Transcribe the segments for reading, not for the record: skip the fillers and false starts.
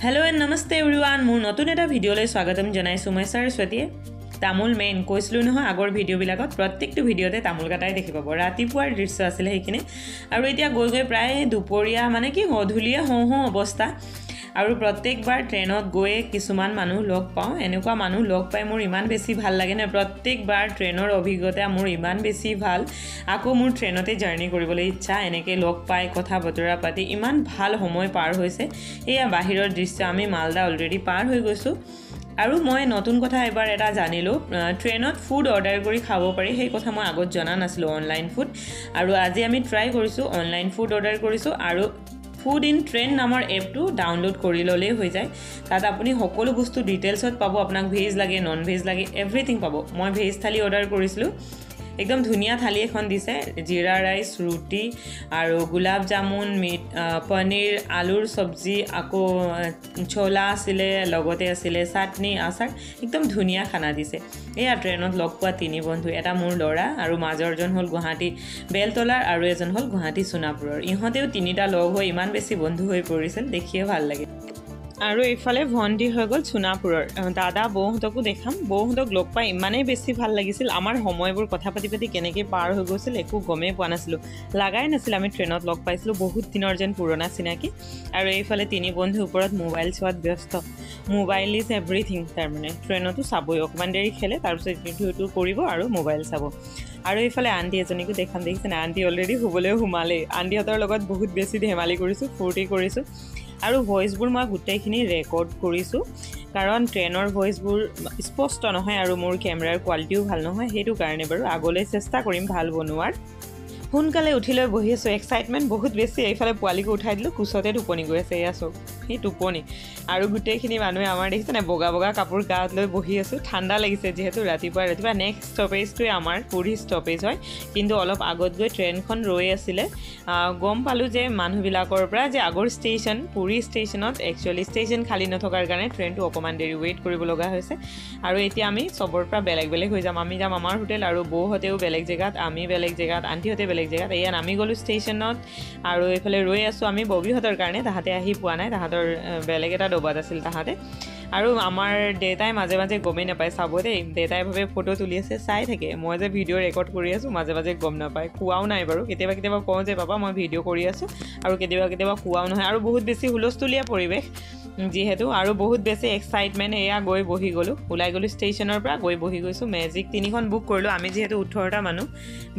hello and नमस्ते everyone मोर नतुन एटा भिडिओले स्वागतम जनाइछु মই सरस्वतीয়ে তামুল মেইন কৈছিলো নহয় আগৰ ভিডিও বিলাকত প্ৰত্যেকটো ভিডিওতে তামুল কাটাই দেখি পাব ৰাতিপুৱাৰ দৃশ্য আছিল হেকিনে আৰু এতিয়া গৈ গৈ প্ৰায় দুপৰীয়া মানে কি গধুলিয়া হও অৱস্থা আৰু প্ৰত্যেকবাৰ ট্ৰেনত গৈ কিছুমান মানুহ লগ পাও এনেকুৱা মানুহ লগ পাই মোৰ ইমান বেছি ভাল লাগে না প্ৰত্যেকবাৰ ট্ৰেনৰ অভিজ্ঞতা মোৰ ইমান বেছি ভাল আকৌ মোৰ ট্ৰেনতে জাৰ্নি কৰিবলৈ ইচ্ছা এনেকে লগ পাই কথা বতৰা পাতি ইমান ভাল সময় পাৰ হৈছে এয়া বাহিৰৰ দৃশ্য আমি মালদা অলৰেডি পাৰ হৈ গৈছো আৰু মই নতুন কথা এবাৰ এটা জানিলো ট্ৰেনত ফুড অৰ্ডাৰ কৰি খাব পাৰি সেই কথা মই আগত জনা নাছিলো অনলাইন ফুড আৰু আজি আমি ট্ৰাই কৰিছো অনলাইন ফুড অৰ্ডাৰ কৰিছো আৰু ফুড ইন ট্ৰেন নামৰ এপটো ডাউনলোড কৰি ললে হৈ যায় তাত আপুনি সকলো বস্তু ডিটেইলছত পাব আপোনাক ভেজ লাগে নন ভেজ লাগে এভৰিথিং পাব মই ভেজ থালি অৰ্ডাৰ কৰিছিলো एकदम धुनिया थाली এখন দিছে জিৰা ৰাইস ৰুটি আৰু গুলাব জামুন মিট পনীৰ আলুৰ সবজি আকৌ ছোলা আছিলে লগতে আছিলে চাটনি আচাৰ एकदम ধুনিয়া খানা দিছে এয়া ট্ৰেনত লগ পোৱা তিনি বন্ধু এটা মোৰ লৰা আৰু মাজৰজন হল গুৱাহাটী বেলতলাৰ আৰু এজন হল গুৱাহাটী সোনাপুৰৰ ইহঁতেও তিনিটা লগ হৈ ইমান বেছি বন্ধু হৈ পৰিছিল দেখিয়ে ভাল লাগে আৰু ইফালে ভন্টি হৈ গল সোনাপুৰৰ দাদা বৌহতকো দেখাম বৌহতক লগ পাই ইমানেই বেছি ভাল লাগিছিল আমাৰ সময়বোৰ কথা পাতি পাতি কেনেকৈ পাৰ হৈ গৈছিল একো গমেই পোৱা নাছিলো লাগাই নাছিল আমি ট্ৰেনত লগ পাইছিলো বহুত দিনৰ যেন পুৰণা চিনাকি আৰু এইফালে তিনি বন্ধু ওপৰত মোবাইল চোৱাত ব্যস্ত মোবাইল ইজ এভৰিথিং তাৰমানে ট্ৰেনতো চাবই অকমান দেৰি খেলে তাৰপিছত ইণ্টাৰভিউটো কৰিব আৰু মোবাইল চাব আৰু এইফালে আন্টি এজনীকো দেখাম দেখিছে না আন্টি অলৰেডি শুবলৈ সোমালে আন্টিহঁতৰ লগত বহুত বেছি ধেমালি কৰিছো ফূৰ্তি কৰিছো আৰু ভয়েসবোৰ মই গুটেইখিনি ৰেকৰ্ড কৰিছো কাৰণ ট্ৰেনৰ ভয়েসবোৰ স্পষ্ট নহয় আৰু মোৰ কেমেৰাৰ কোৱালিটিও ভাল নহয় হেতু কাৰণে বাৰু আগলৈ চেষ্টা কৰিম ভাল বনোৱাৰ সোনকালে উঠিলৈ বহি আছো এক্সাইটমেন্ট বহুত বেছি এইফালে পোৱালিকো উঠাই দিলো কুছতে টোপনি গৈ আছে এয়া চব এই টোপনি আৰু গুটেইখিনি মানুহে আমাৰ দেখিছে না বগা বগা কাপোৰ গাত লৈ বহি আছো ঠাণ্ডা লাগিছে যেহেতু ৰাতিপুৱা নেক্সট ষ্টপেজটোৱে আমাৰ পুৰী ষ্টপেজ হয় কিন্তু অলপ আগত গৈ ট্ৰেনখন ৰৈ আছিলে গম পালো যে মানুহবিলাকৰ পৰা যে আগৰ ষ্টেচন পুৰী ষ্টেচনত একচুয়ালি ষ্টেচন খালি নথকাৰ কাৰণে ট্ৰেনটো অকমান দেৰি ৱেইট কৰিব লগা হৈছে আৰু এতিয়া আমি সবৰ পৰা বেলেগ বেলেগ হৈ যাম আমি যাম আমাৰ হোটেল আৰু বৌহতেও বেলেগ জেগাত আমি বেলেগ জেগাত আন্টিহতে বেলেগ জেগাত এয়া নামি গলো ষ্টেচনত আৰু এইফালে ৰৈ আছো আমি ববিহতৰ কাৰণে তাহাতে আহি পোৱা নাই তাহাতৰ বেলেগ এটা ডবাত আছিল তাহাতে আৰু আমাৰ ডেটাই মাজে মাজে গমেই নাপায় চাব দেই ডেটাই ভাবে ফটো তুলি আছে চাই থাকে মই যে ভিডিও ৰেকৰ্ড কৰি আছো মাজে মাজে গম নাপায় কুৱাও নাই বাৰু কেতিয়াবা কেতিয়াবা কওঁ যে বাবা মই ভিডিও কৰি আছো আৰু কেতিয়াবা কেতিয়াবা কুৱাও নহয় আৰু বহুত বেছি হুলস্থুলীয়া পৰিৱেশ যেহেতু আৰু বহুত বেছি এক্সাইটমেন্ট এয়া গৈ বহি গলো উলাই গলো ষ্টেচনৰ পৰা গৈ বহি গৈছো মেজিক তিনিখন বুক কৰিলো আমি যেহেতু 18টা মানুহ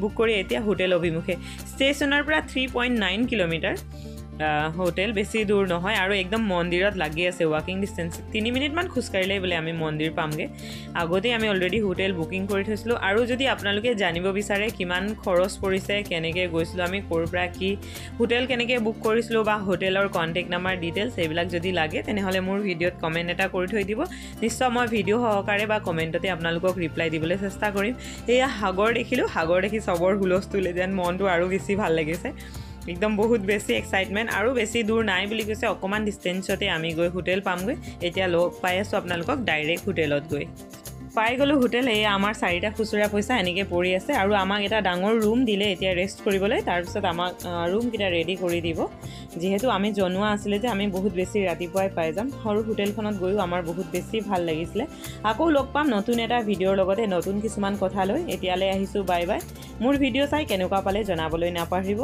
বুক কৰি এতিয়া হোটেল অভিমুখে ষ্টেচনৰ পৰা 3.9 কিলোমিটাৰ হোটেল বেছি দূৰ নহয় আৰু একদম মন্দিৰত লাগি আছে ওয়াকিং ডিসটেন্স 3 মিনিট মান খুসকাৰিলে বলে আমি মন্দিৰ পামগে আগতে আমি অলৰেডি হোটেল বুকিং কৰি থৈছিলো আৰু যদি আপোনালোকে জানিব বিচাৰে কিমান খৰচ পৰিছে কেনেকৈ গৈছিলো আমি কৰ পৰা কি হোটেল কেনেকৈ বুক কৰিছিলো বা হোটেলৰ কন্টাক্ট নাম্বাৰ ডিটেইলছ এইবিলাক যদি লাগে তেনেহলে মোৰ ভিডিওত কমেন্ট এটা কৰি থৈ দিব নিশ্চয় মই ভিডিও সহকাৰে বা কমেন্টতে আপোনালোকক ৰিপ্লাই দিবলৈ চেষ্টা কৰিম এয়া সাগৰ দেখিলো সাগৰ দেখি সবৰ হুলস্থুলে যেন মনটো আৰু বেছি ভাল লাগিছে एकदम बहुत बेसी एक्साइटमेंट আৰু বেছি দূৰ নাই বুলি কৈছে অকমান ডিসটেন্সতে আমি গৈ হোটেল পামগৈ এতিয়া লগ পাই আছো আপোনালোকক ডাইৰেক্ট হোটেলত গৈ পাই গলো হোটেল এই আমাৰ চাৰিটা খুচুৰা পইচা এনেকে পৰি আছে আৰু আমাক এটা ডাঙৰ ৰুম দিলে এতিয়া ৰেষ্ট কৰিবলৈ তাৰ পিছত আমাক ৰুম কিটা ৰেডি কৰি দিব যেহেতু আমি জনোৱা আছিল যে আমি বহুত বেছি ৰাতিপুৱাই পাই যাম আৰু হোটেলখনত গৈও আমাৰ বহুত বেছি ভাল লাগিছিল আকৌ লগ পাম নতুন এটা ভিডিওৰ লগতে নতুন কিছুমান কথা লৈ এতিয়ালৈ আহিছো বাই বাই মোৰ ভিডিও চাই কেনেকুৱা পালে জনাবলৈ নাপাহৰিব